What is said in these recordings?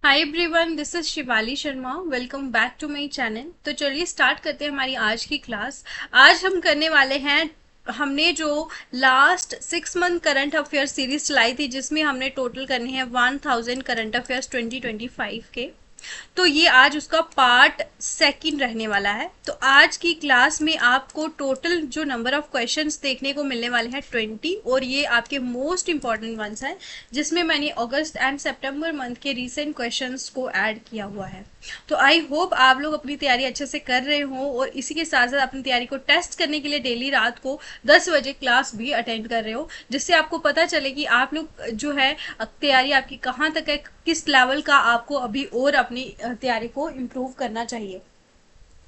Hi everyone, this is Shivali Sharma. Welcome back to my channel. तो चलिए start करते हैं हमारी आज की क्लास। आज हम करने वाले हैं, हमने जो last 6 month current affair series चलाई थी जिसमें हमने टोटल करने हैं 1000 करंट अफेयर्स 2025 के। तो ये आज उसका पार्ट सेकंड रहने वाला है। तो आज की क्लास में आपको टोटल जो नंबर ऑफ क्वेश्चंस देखने को मिलने वाले हैं 20, और ये आपके मोस्ट इंपॉर्टेंट वंस हैं जिसमें मैंने अगस्त एंड सितंबर मंथ के रीसेंट क्वेश्चंस को ऐड किया हुआ है। तो आई होप आप लोग अपनी तैयारी अच्छे से कर रहे हो और इसी के साथ साथ अपनी तैयारी को टेस्ट करने के लिए डेली रात को 10 बजे क्लास भी अटेंड कर रहे हो, जिससे आपको पता चले कि आप लोग जो है तैयारी आपकी कहाँ तक है, किस लेवल का आपको अभी और अपनी तैयारी को इम्प्रूव करना चाहिए।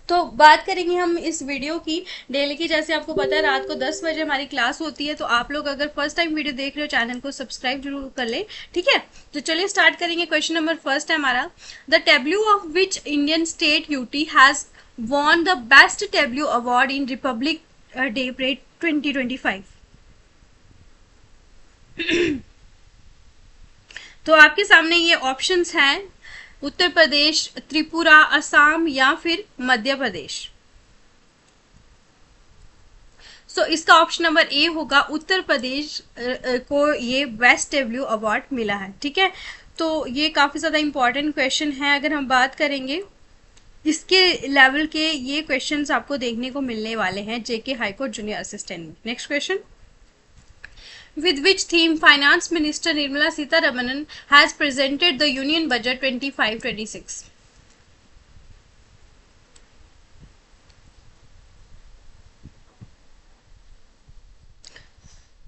तो बात करेंगे हम इस वीडियो की डेली की। जैसे आपको पता है रात को 10 बजे हमारी क्लास होती है, तो आप लोग अगर फर्स्ट टाइम वीडियो देख रहे हो चैनल को सब्सक्राइब जरूर कर ले, ठीक है। तो चलिए स्टार्ट करेंगे। क्वेश्चन नंबर फर्स्ट है हमारा, the Tableau of which Indian state UT has won the best Tableau award in Republic day parade 2025। तो आपके सामने ये ऑप्शंस हैं, उत्तर प्रदेश, त्रिपुरा, असम या फिर मध्य प्रदेश। सो इसका ऑप्शन नंबर ए होगा, उत्तर प्रदेश को ये बेस्ट टेब्लू अवार्ड मिला है, ठीक है। तो ये काफी ज्यादा इंपॉर्टेंट क्वेश्चन है। अगर हम बात करेंगे इसके लेवल के, ये क्वेश्चंस आपको देखने को मिलने वाले हैं जेके हाईकोर्ट जूनियर असिस्टेंट में। Next question, with which theme finance minister Nirmala Sitharaman has presented the union budget 25-26।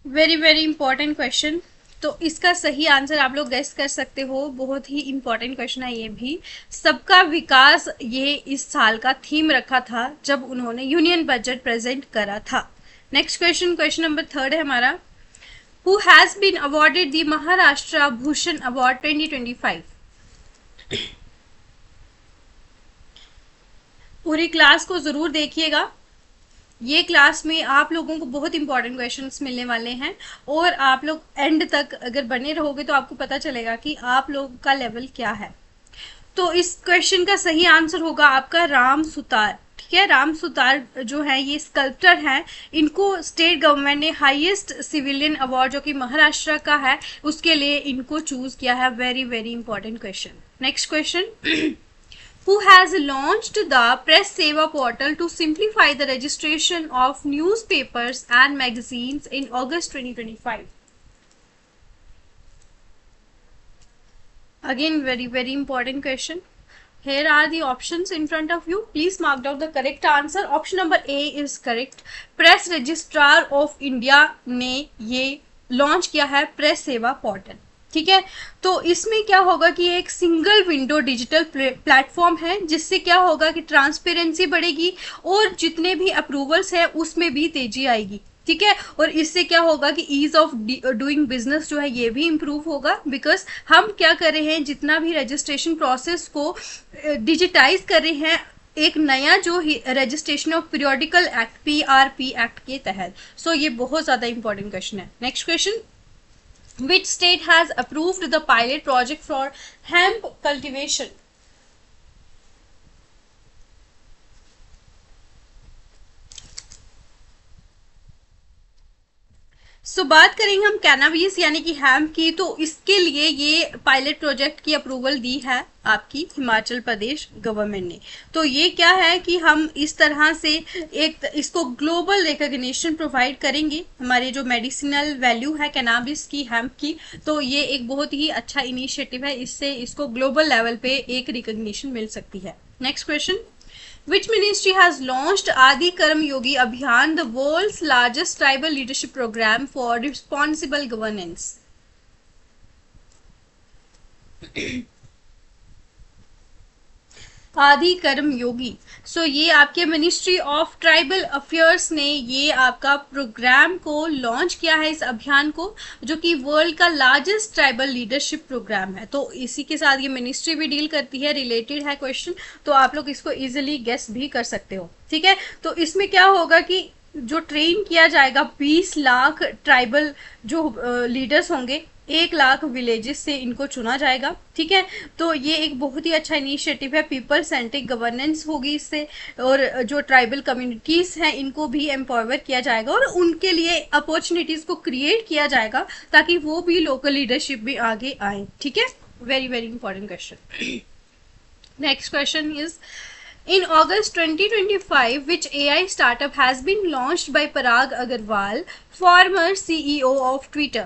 Very very important question. तो इसका सही आंसर आप लोग गेस कर सकते हो, बहुत ही इंपॉर्टेंट क्वेश्चन है ये भी। सबका विकास ये इस साल का थीम रखा था जब उन्होंने यूनियन बजट प्रेजेंट करा था। Next question, question number third है हमारा, who has been awarded the Maharashtra Bhushan Award 2025। पूरी क्लास को जरूर देखिएगा, ये क्लास में आप लोगों को बहुत इंपॉर्टेंट क्वेश्चंस मिलने वाले हैं और आप लोग एंड तक अगर बने रहोगे तो आपको पता चलेगा कि आप लोग का लेवल क्या है। तो इस क्वेश्चन का सही आंसर होगा आपका राम सुतार, ठीक है। राम सुतार जो है ये स्कल्प्टर हैं, इनको स्टेट गवर्नमेंट ने हाईएस्ट सिविलियन अवार्ड जो कि महाराष्ट्र का है उसके लिए इनको चूज किया है। Very very important question. Next question, who has launched the press seva portal to simplify the registration of newspapers and magazines in August 2025। again very very important question. Here are the options in front of you. Please mark down the correct answer. Option number A is correct. Press registrar of India ने ये launch किया है press सेवा portal, ठीक है। तो इसमें क्या होगा कि एक सिंगल विंडो डिजिटल प्लेटफॉर्म है जिससे क्या होगा कि ट्रांसपेरेंसी बढ़ेगी और जितने भी अप्रूवल्स है उसमें भी तेजी आएगी, ठीक है। और इससे क्या होगा कि ईज ऑफ डूइंग बिजनेस जो है ये भी इम्प्रूव होगा, बिकॉज हम क्या कर रहे हैं, जितना भी रजिस्ट्रेशन प्रोसेस को डिजिटाइज कर रहे हैं एक नया जो registration of periodical act PRP act के तहत। सो ये बहुत ज्यादा इंपॉर्टेंट क्वेश्चन है। Next question, which state has approved the pilot project for hemp cultivation। बात करेंगे हम कैनाबिस यानी कि हेम्प की, तो इसके लिए ये पायलट प्रोजेक्ट की अप्रूवल दी है आपकी हिमाचल प्रदेश गवर्नमेंट ने। तो ये क्या है कि हम इस तरह से एक इसको ग्लोबल रिकॉग्निशन प्रोवाइड करेंगे, हमारे जो मेडिसिनल वैल्यू है कैनाबिस की, हेम्प की। तो ये एक बहुत ही अच्छा इनिशिएटिव है, इससे इसको ग्लोबल लेवल पे एक रिकॉग्निशन मिल सकती है। Next question, which ministry has launched Adi Karam Yogi Abhiyan, the world's largest tribal leadership program for responsible governance। आदि कर्म योगी। ये आपके मिनिस्ट्री ऑफ ट्राइबल अफेयर्स ने ये आपका प्रोग्राम को लॉन्च किया है, इस अभियान को, जो कि वर्ल्ड का लार्जेस्ट ट्राइबल लीडरशिप प्रोग्राम है। तो इसी के साथ ये मिनिस्ट्री भी डील करती है, रिलेटेड है क्वेश्चन, तो आप लोग इसको इजिली गेस भी कर सकते हो, ठीक है। तो इसमें क्या होगा कि जो ट्रेन किया जाएगा 20 लाख ट्राइबल जो लीडर्स होंगे 1 लाख विलेजेस से इनको चुना जाएगा, ठीक है। तो ये एक बहुत ही अच्छा इनिशिएटिव है, पीपल सेंट्रिक गवर्नेंस होगी इससे, और जो ट्राइबल कम्युनिटीज हैं इनको भी एम्पावर किया जाएगा और उनके लिए अपॉर्चुनिटीज को क्रिएट किया जाएगा ताकि वो भी लोकल लीडरशिप में आगे आए, ठीक है। Very very important question. Next question is, in August 2025, which AI startup has been launched by Parag Agarwal, former CEO of Twitter?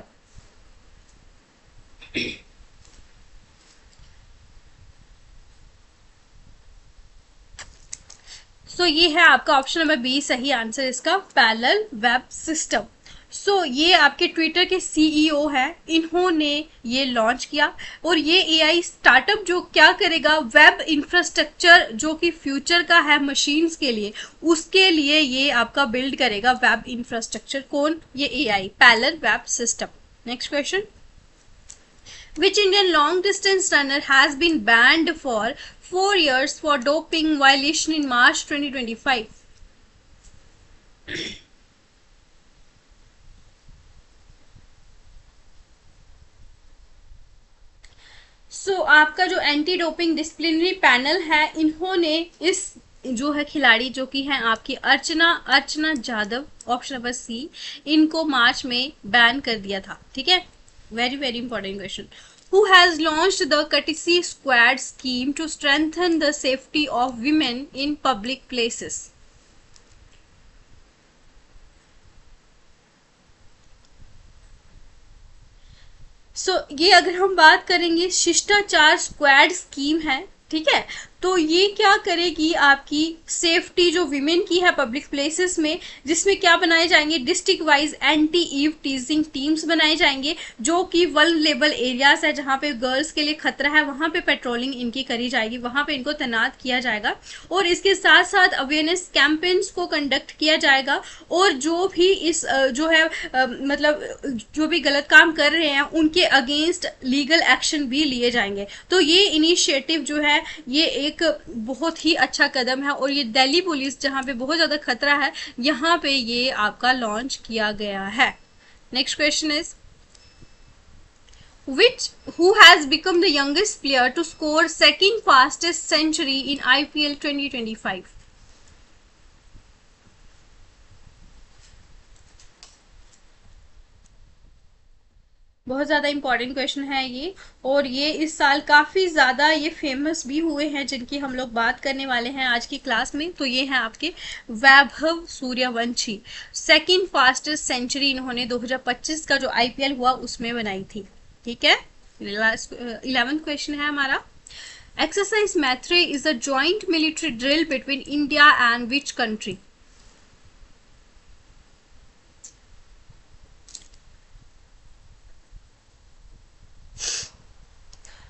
सो ये है आपका ऑप्शन नंबर बी सही आंसर इसका, पैरेलल वेब सिस्टम। सो ये आपके ट्विटर के सीईओ हैं, इन्होंने ये लॉन्च किया और ये एआई स्टार्टअप जो क्या करेगा, वेब इंफ्रास्ट्रक्चर जो कि फ्यूचर का है मशीन्स के लिए, उसके लिए ये आपका बिल्ड करेगा वेब इंफ्रास्ट्रक्चर। कौन? ये AI, parallel web system. Next question, which Indian long distance runner has been banned for 4 years for doping violation in March 2025? सो आपका जो एंटी डोपिंग डिसिप्लिनरी पैनल है, इन्होंने इस जो है खिलाड़ी जो कि है आपकी अर्चना जाधव, ऑप्शन नंबर सी, इनको मार्च में बैन कर दिया था, ठीक है। Very very important question. Who has launched the Courtesy Squad scheme to strengthen the safety of women in public places? ये अगर हम बात करेंगे, शिष्टाचार स्क्वाड स्कीम है, ठीक है। तो ये क्या करेगी, आपकी सेफ्टी जो विमेन की है पब्लिक प्लेसेस में, जिसमें क्या बनाए जाएंगे, district wise anti eve teasing teams बनाए जाएंगे, जो कि वल्नरेबल एरियाज है जहाँ पे गर्ल्स के लिए खतरा है, वहाँ पे पेट्रोलिंग इनकी करी जाएगी, वहाँ पे इनको तैनात किया जाएगा। और इसके साथ साथ अवेयरनेस कैंपेन्स को कंडक्ट किया जाएगा, और जो भी इस जो है मतलब जो भी गलत काम कर रहे हैं उनके अगेंस्ट लीगल एक्शन भी लिए जाएंगे। तो ये इनिशिएटिव जो है ये एक बहुत ही अच्छा कदम है, और ये दिल्ली पुलिस जहां पे बहुत ज्यादा खतरा है, यहाँ पे ये आपका लॉन्च किया गया है। Next question is, who has become the youngest player to score second fastest century in IPL 2025? बहुत ज़्यादा इंपॉर्टेंट क्वेश्चन है ये, और ये इस साल काफ़ी ज़्यादा ये फेमस भी हुए हैं, जिनकी हम लोग बात करने वाले हैं आज की क्लास में। तो ये हैं आपके Vaibhav Suryavanshi, second fastest century इन्होंने 2025 का जो आईपीएल हुआ उसमें बनाई थी, ठीक है। 11th क्वेश्चन है हमारा, एक्सरसाइज मैत्री is a joint military drill between India and which country?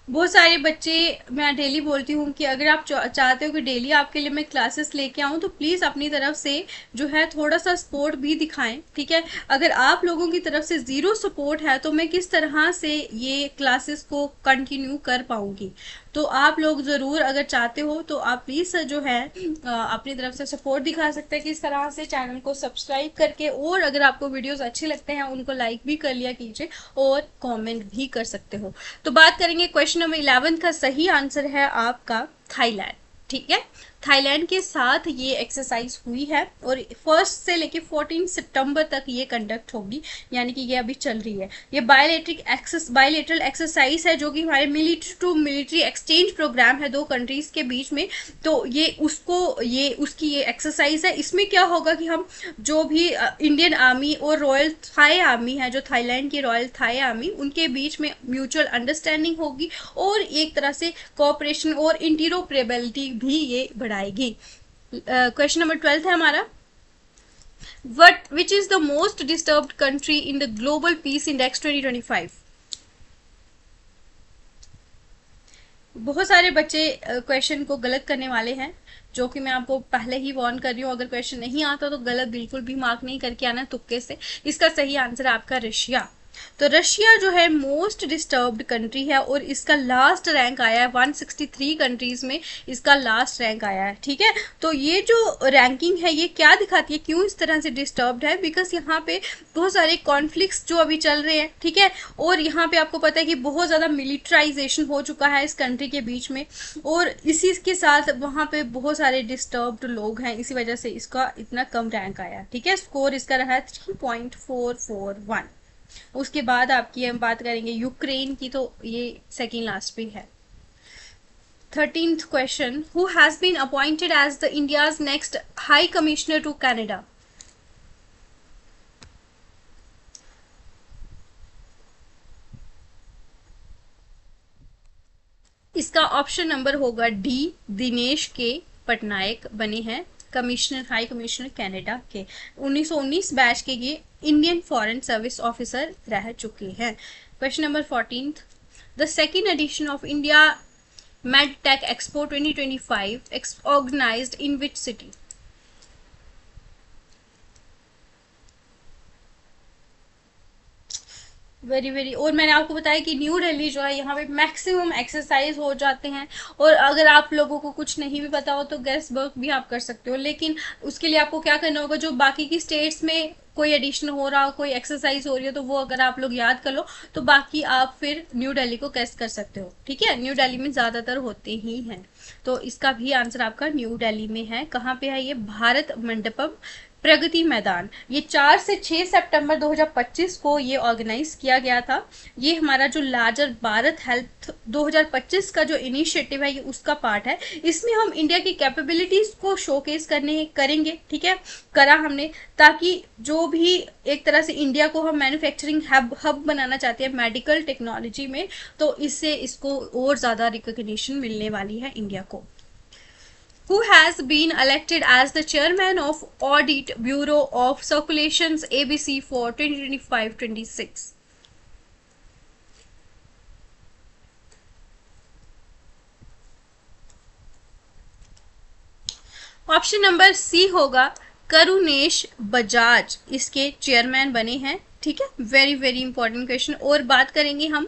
बहुत सारे बच्चे, मैं डेली बोलती हूँ कि अगर आप चाहते हो कि डेली आपके लिए मैं क्लासेस लेके आऊँ, तो प्लीज़ अपनी तरफ से जो है थोड़ा सा सपोर्ट भी दिखाएं, ठीक है। अगर आप लोगों की तरफ से ज़ीरो सपोर्ट है तो मैं किस तरह से ये क्लासेस को कंटिन्यू कर पाऊँगी। तो आप लोग ज़रूर अगर चाहते हो तो आप प्लीज़ जो है अपनी तरफ से सपोर्ट दिखा सकते हैं किस तरह से, चैनल को सब्सक्राइब करके, और अगर आपको वीडियोस अच्छे लगते हैं उनको लाइक भी कर लिया कीजिए और कमेंट भी कर सकते हो। तो बात करेंगे क्वेश्चन नंबर 11 का, सही आंसर है आपका थाईलैंड, ठीक है। थाईलैंड के साथ ये एक्सरसाइज हुई है, और 1 से लेके 14 सितंबर तक ये कंडक्ट होगी, यानी कि ये अभी चल रही है। ये बायलेटरल एक्सरसाइज है, जो कि हमारे military to military exchange program है 2 कंट्रीज के बीच में। तो ये उसकी ये एक्सरसाइज है। इसमें क्या होगा कि हम जो भी इंडियन आर्मी और रॉयल थाई आर्मी है, जो थाईलैंड की रॉयल थाई आर्मी, उनके बीच में म्यूचुअल अंडरस्टैंडिंग होगी, और एक तरह से कोऑपरेशन और इंटीरोपरेबिलिटी भी ये बढ़ाएगी। क्वेश्चन नंबर 12 है हमारा, which is the most disturbed country in the global peace index 2025? बहुत सारे बच्चे क्वेश्चन को गलत करने वाले हैं, जो कि मैं आपको पहले ही वार्न कर रही हूँ। अगर क्वेश्चन नहीं आता तो गलत बिल्कुल भी मार्क नहीं करके आना तुक्के से। इसका सही आंसर है आपका रशिया। तो रशिया जो है मोस्ट डिस्टर्ब्ड कंट्री है और इसका लास्ट रैंक आया है 163 कंट्रीज में, इसका लास्ट रैंक आया है। ठीक है, तो ये जो रैंकिंग है ये क्या दिखाती है, क्यों इस तरह से डिस्टर्ब्ड है, बिकॉज यहाँ पे बहुत सारे कॉन्फ्लिक्ट्स जो अभी चल रहे हैं। ठीक है, और यहाँ पे आपको पता है कि बहुत ज़्यादा मिलिट्राइजेशन हो चुका है इस कंट्री के बीच में, और इसी के साथ वहाँ पे बहुत सारे डिस्टर्ब्ड लोग हैं, इसी वजह से इसका इतना कम रैंक आया। ठीक है, स्कोर इसका रहा है 3.441। उसके बाद आपकी हम बात करेंगे यूक्रेन की, तो ये सेकेंड लास्ट पे है। 13th question, who has been appointed as the India's next High Commissioner to Canada? इसका ऑप्शन नंबर होगा डी, दिनेश के पटनायक बने हैं कमिश्नर, हाई कमिश्नर कनाडा के। 1919 बैच के ये इंडियन फॉरेन सर्विस ऑफिसर रह चुके हैं। Question number 14th, the second edition of India MedTech Expo 2025 organized in which city? Very और मैंने आपको बताया कि न्यू दिल्ली जो है यहाँ पे मैक्सिमम एक्सरसाइज हो जाते हैं, और अगर आप लोगों को कुछ नहीं भी पता हो तो गेस वर्क भी आप कर सकते हो, लेकिन उसके लिए आपको क्या करना होगा, जो बाकी की स्टेट्स में कोई एडिशन हो रहा हो, कोई एक्सरसाइज हो रही हो, तो वो अगर आप लोग याद कर लो तो बाकी आप फिर न्यू दिल्ली को गेस कर सकते हो। ठीक है, न्यू दिल्ली में ज़्यादातर होते ही हैं, तो इसका भी आंसर आपका न्यू दिल्ली में है। कहाँ पे है ये? भारत मंडपम प्रगति मैदान। ये 4 से 6 सितंबर 2025 को ये ऑर्गेनाइज किया गया था। ये हमारा जो लार्जर भारत हेल्थ 2025 का जो इनिशिएटिव है ये उसका पार्ट है। इसमें हम इंडिया की कैपेबिलिटीज को शोकेस करेंगे। ठीक है, करा हमने, ताकि जो भी एक तरह से इंडिया को हम मैन्युफैक्चरिंग हब बनाना चाहते हैं मेडिकल टेक्नोलॉजी में, तो इससे इसको और ज़्यादा रिकॉग्निशन मिलने वाली है इंडिया को। Who has been elected as the chairman of Audit Bureau of Circulations ABC for 2025-26? Option number C होगा करुणेश बजाज इसके चेयरमैन बने हैं। ठीक है, वेरी इंपॉर्टेंट क्वेश्चन। और बात करेंगे हम,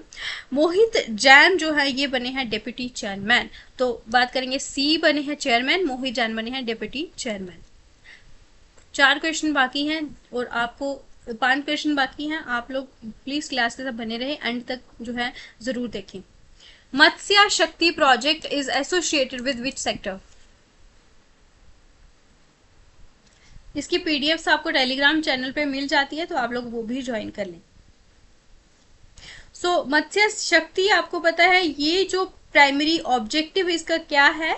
मोहित जैन जो है ये बने हैं डेप्यूटी चेयरमैन। तो बात करेंगे सी बने हैं चेयरमैन, मोहित जैन बने हैं डेप्यूटी चेयरमैन। 4 क्वेश्चन बाकी हैं और आपको 5 क्वेश्चन बाकी हैं। आप लोग प्लीज क्लास के साथ बने रहे, एंड तक जो है जरूर देखें। मत्स्य शक्ति project is associated with which sector? इसकी पीडीएफ आपको टेलीग्राम चैनल पे मिल जाती है, तो आप लोग वो भी ज्वाइन कर लें। सो मत्स्य शक्ति आपको पता है ये जो प्राइमरी ऑब्जेक्टिव इसका क्या है,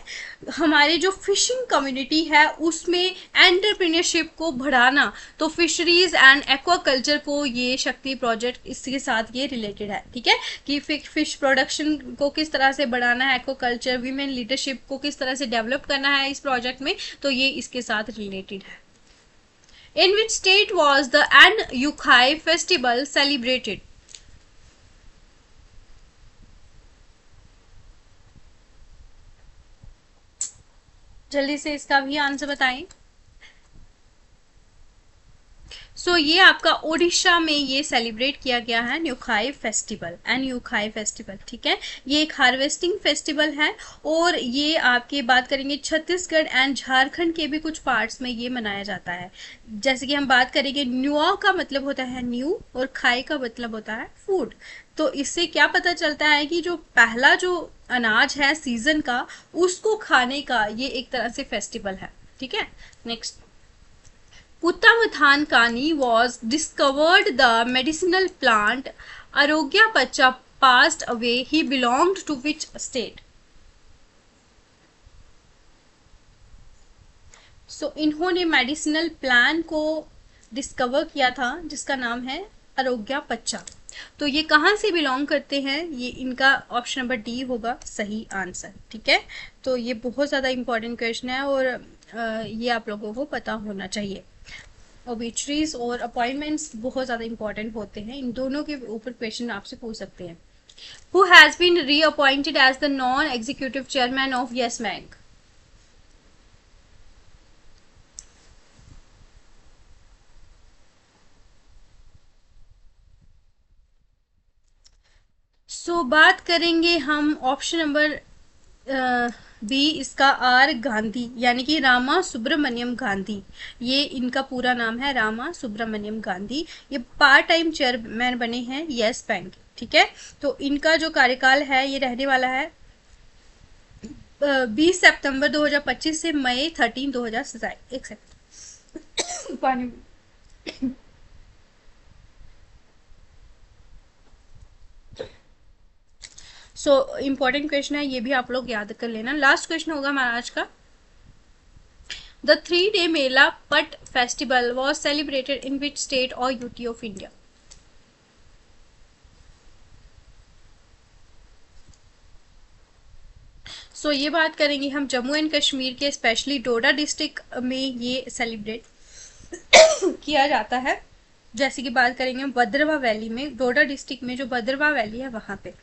हमारे जो फिशिंग कम्युनिटी है उसमें एंटरप्रेन्योरशिप को बढ़ाना। तो फिशरीज एंड एक्वाकल्चर को ये शक्ति प्रोजेक्ट इसके साथ ये रिलेटेड है। ठीक है, कि फिश प्रोडक्शन को किस तरह से बढ़ाना है, एक्वाकल्चर, वीमेन लीडरशिप को किस तरह से डेवलप करना है इस प्रोजेक्ट में, तो ये इसके साथ रिलेटेड है। In which state was the An Yukai festival celebrated? जल्दी से इसका भी आंसर बताएं। सो ये आपका ओडिशा में ये सेलिब्रेट किया गया है न्यूखाई फेस्टिवल, एंड न्यूखाई फेस्टिवल। ठीक है, ये एक हार्वेस्टिंग फेस्टिवल है, और ये आपकी बात करेंगे छत्तीसगढ़ एंड झारखंड के भी कुछ पार्ट्स में ये मनाया जाता है। जैसे कि हम बात करेंगे, न्यूआ का मतलब होता है न्यू और खाई का मतलब होता है फूड। तो इससे क्या पता चलता है कि जो पहला जो अनाज है सीजन का, उसको खाने का ये एक तरह से फेस्टिवल है। ठीक है, next, Uttamathankani was discovered the medicinal plant Arogyapacha passed away. He belonged to which state? So इन्होंने मेडिसिनल प्लान को डिस्कवर किया था जिसका नाम है आरोग्यपच्चा। तो ये कहाँ से बिलोंग करते हैं, ये इनका ऑप्शन नंबर डी होगा सही आंसर। ठीक है, तो ये बहुत ज़्यादा इंपॉर्टेंट क्वेश्चन है और ये आप लोगों को पता होना चाहिए। ओबिचरीज और अपॉइंटमेंट्स बहुत ज़्यादा इंपॉर्टेंट होते हैं, इन दोनों के ऊपर क्वेश्चन आपसे पूछ सकते हैं। Who has been reappointed as the non executive chairman of Yes Bank? तो बात करेंगे हम ऑप्शन नंबर बी, इसका आर गांधी, यानी कि रामा सुब्रमण्यम गांधी। ये इनका पूरा नाम है, रामा सुब्रमण्यम गांधी। ये पार्ट टाइम चेयरमैन बने हैं यस बैंक, ठीक है। तो इनका जो कार्यकाल है ये रहने वाला है 20 सितंबर 2025 से मई 13 2027। एक सेकंड पानी। सो इम्पोर्टेंट क्वेश्चन है, ये भी आप लोग याद कर लेना। लास्ट क्वेश्चन होगा हमारा आज का। द 3-day मेला पट festival was celebrated in which state और यूटी ऑफ इंडिया। सो ये बात करेंगे हम जम्मू एंड कश्मीर के स्पेशली डोडा डिस्ट्रिक्ट में ये सेलिब्रेट किया जाता है। जैसे कि बात करेंगे हम भद्रवा वैली में, डोडा डिस्ट्रिक्ट में जो भद्रवा वैली है वहां पे।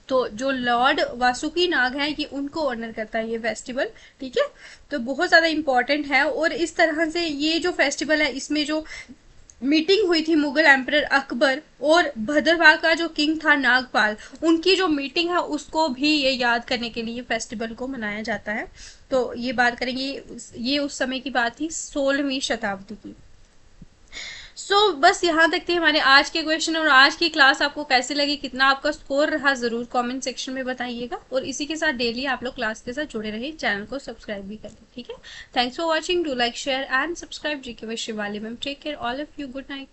तो जो लॉर्ड वासुकी नाग है ये उनको ऑनर करता है ये फेस्टिवल, ठीक है। तो बहुत ज़्यादा इम्पोर्टेंट है। और इस तरह से ये जो फेस्टिवल है इसमें जो मीटिंग हुई थी मुगल एम्परर अकबर और भद्रवाह का जो किंग था नागपाल, उनकी जो मीटिंग है उसको भी ये याद करने के लिए फेस्टिवल को मनाया जाता है। तो ये बात करेंगे, ये उस समय की बात थी 16वीं शताब्दी की। बस यहाँ तक थे हमारे आज के क्वेश्चन। और आज की क्लास आपको कैसे लगी, कितना आपका स्कोर रहा, ज़रूर कमेंट सेक्शन में बताइएगा। और इसी के साथ डेली आप लोग क्लास के साथ जुड़े रहिए, चैनल को सब्सक्राइब भी करें, ठीक है। Thanks for watching, do like share and subscribe. GK with Shivali ma'am, take care all of you, good night.